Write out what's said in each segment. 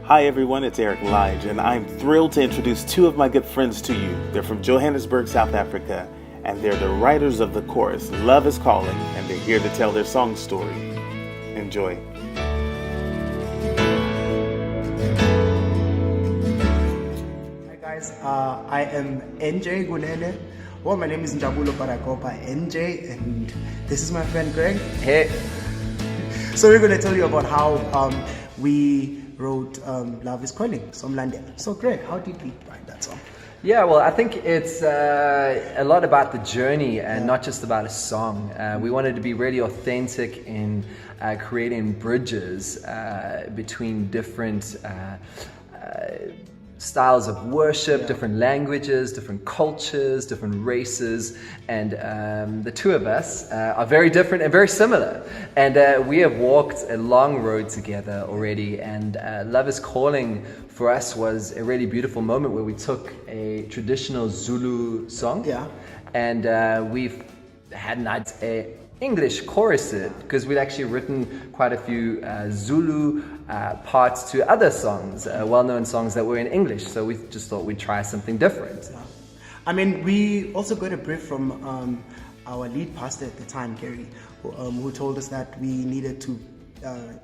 Hi everyone, it's Eric Lige, and I'm thrilled to introduce two of my good friends to you. They're from Johannesburg, South Africa, and they're the writers of the chorus, Love is Calling, and they're here to tell their song story. Enjoy. Hi guys, I am NJ Kunene. Well, my name is Njabulo, but I go by NJ, and this is my friend Greg. Hey. So we're going to tell you about how we wrote Love is Calling, Somlandela. So Greg, how did we write that song? Yeah, well, I think it's a lot about the journey and not just about a song. We wanted to be really authentic in creating bridges between different styles of worship, different languages, different cultures, different races, and the two of us are very different and very similar. And we have walked a long road together already, and Love is Calling for us was a really beautiful moment where we took a traditional Zulu song and we've had an English chorus it, because we'd actually written quite a few Zulu parts to other songs, well-known songs that were in English. So we just thought we'd try something different. I mean, we also got a brief from our lead pastor at the time, Gary, who told us that we needed to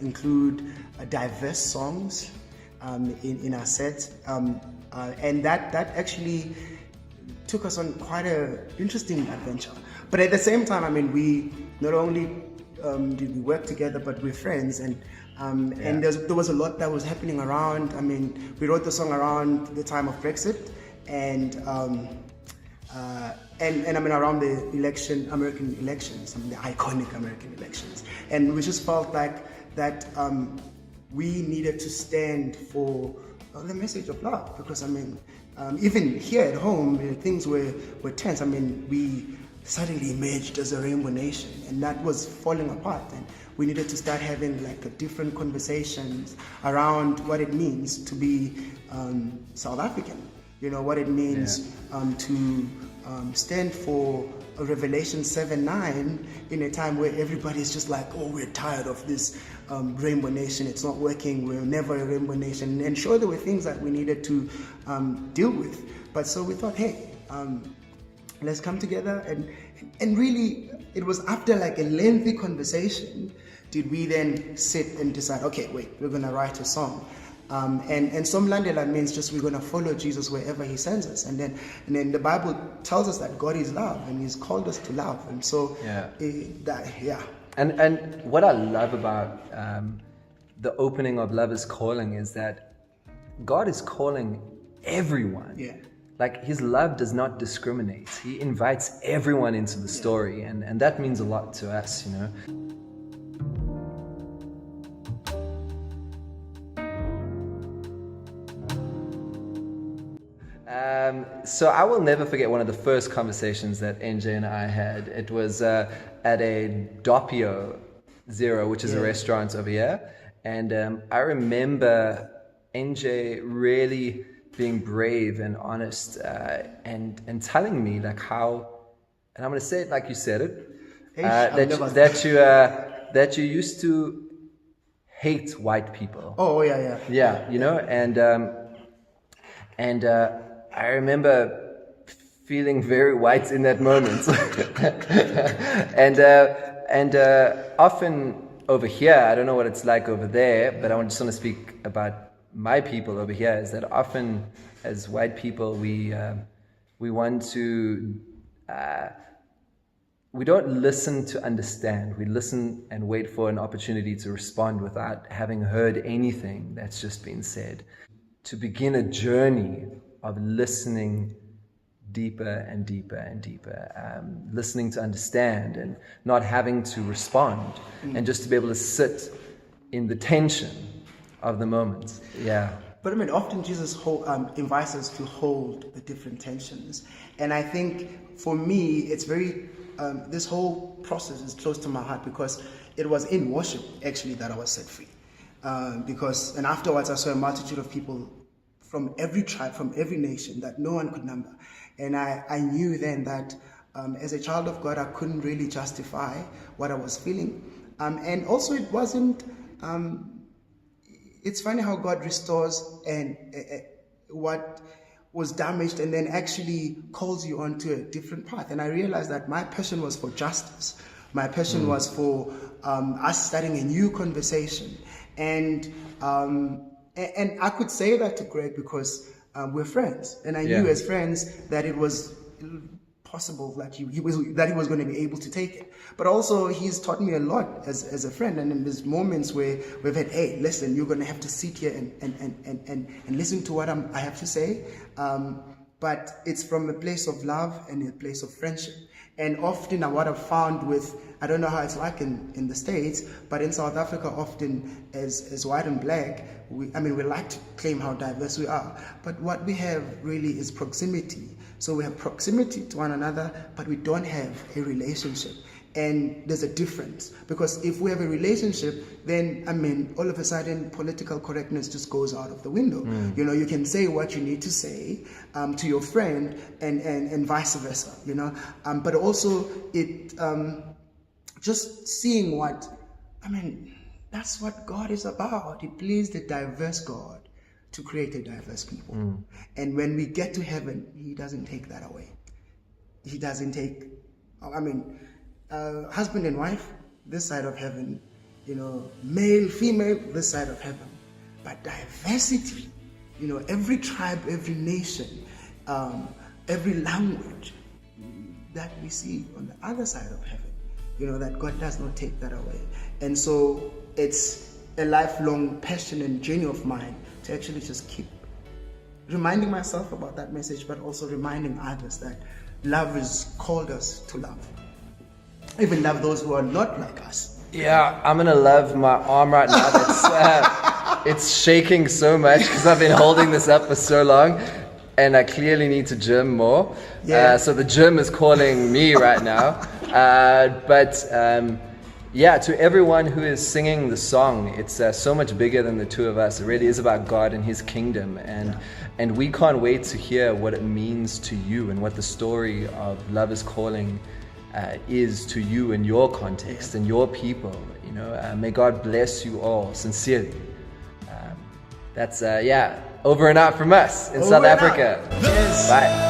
include diverse songs in our set, and that actually took us on quite an interesting adventure. But at the same time, I mean, we not only did we work together, but we're friends, and there was a lot that was happening around. I mean, we wrote the song around the time of Brexit, and I mean around the American elections, the iconic American elections, and we just felt like that we needed to stand for the message of love, because I mean, even here at home, things were tense. I mean, we suddenly emerged as a rainbow nation, and that was falling apart, and we needed to start having like different conversations around what it means to be South African, you know, what it means to stand for a Revelation 7:9 in a time where everybody's just like, oh, we're tired of this rainbow nation, it's not working, we're never a rainbow nation. And sure, there were things that we needed to deal with, but so we thought, hey, let's come together, and really it was after like a lengthy conversation did we then sit and decide, okay, wait, we're gonna write a song. And Somlandela means just we're gonna follow Jesus wherever he sends us, and then the Bible tells us that God is love and he's called us to love, and so And what I love about the opening of Love is Calling is that God is calling everyone. Like, his love does not discriminate. He invites everyone into the story, and that means a lot to us, you know. So I will never forget one of the first conversations that NJ and I had. It was at a Doppio Zero, which is a restaurant over here. And I remember NJ really being brave and honest and telling me like how, and I'm going to say it like you said it, that you used to hate white people. Oh yeah, you know, and I remember feeling very white in that moment. and often over here, I don't know what it's like over there, but I just want to speak about my people over here, is that often as white people we want to we don't listen to understand. We listen and wait for an opportunity to respond without having heard anything that's just been said. To begin a journey of listening deeper and deeper and deeper, listening to understand and not having to respond, and just to be able to sit in the tension of the moment. But I mean, often Jesus invites us to hold the different tensions, and I think for me it's very this whole process is close to my heart, because it was in worship actually that I was set free, and afterwards I saw a multitude of people from every tribe, from every nation that no one could number. And I knew then that as a child of God, I couldn't really justify what I was feeling. And also it wasn't it's funny how God restores and what was damaged, and then actually calls you onto a different path. And I realized that my passion was for justice. My passion was for us starting a new conversation. And I could say that to Greg because we're friends, and I knew as friends that it was possible that he was going to be able to take it. But also he's taught me a lot as a friend, and in these moments where we've had, hey, listen, you're going to have to sit here and listen to what I have to say. But it's from a place of love and a place of friendship. And often what I've found with, I don't know how it's like in the States, but in South Africa, often as white and black, we like to claim how diverse we are. But what we have really is proximity. So we have proximity to one another, but we don't have a relationship. And there's a difference, because if we have a relationship, then all of a sudden political correctness just goes out of the window. You know, you can say what you need to say to your friend, and vice versa. You know, but also it just seeing what that's what God is about. He pleased a diverse God to create a diverse people. And when we get to heaven, He doesn't take that away. He doesn't take. Husband and wife, this side of heaven, you know, male, female, this side of heaven. But diversity, you know, every tribe, every nation, every language that we see on the other side of heaven, you know, that God does not take that away. And so it's a lifelong passion and journey of mine to actually just keep reminding myself about that message, but also reminding others that love has called us to love. Even love those who are not like us. Yeah, I'm gonna love my arm right now. That's, it's shaking so much because I've been holding this up for so long, and I clearly need to gym more. So the gym is calling me right now. Yeah, to everyone who is singing the song, it's so much bigger than the two of us. It really is about God and His kingdom, and we can't wait to hear what it means to you and what the story of Love is Calling is to you in your context and your people. You know, may God bless you all sincerely. That's over and out from us in South Africa. Yes. Bye.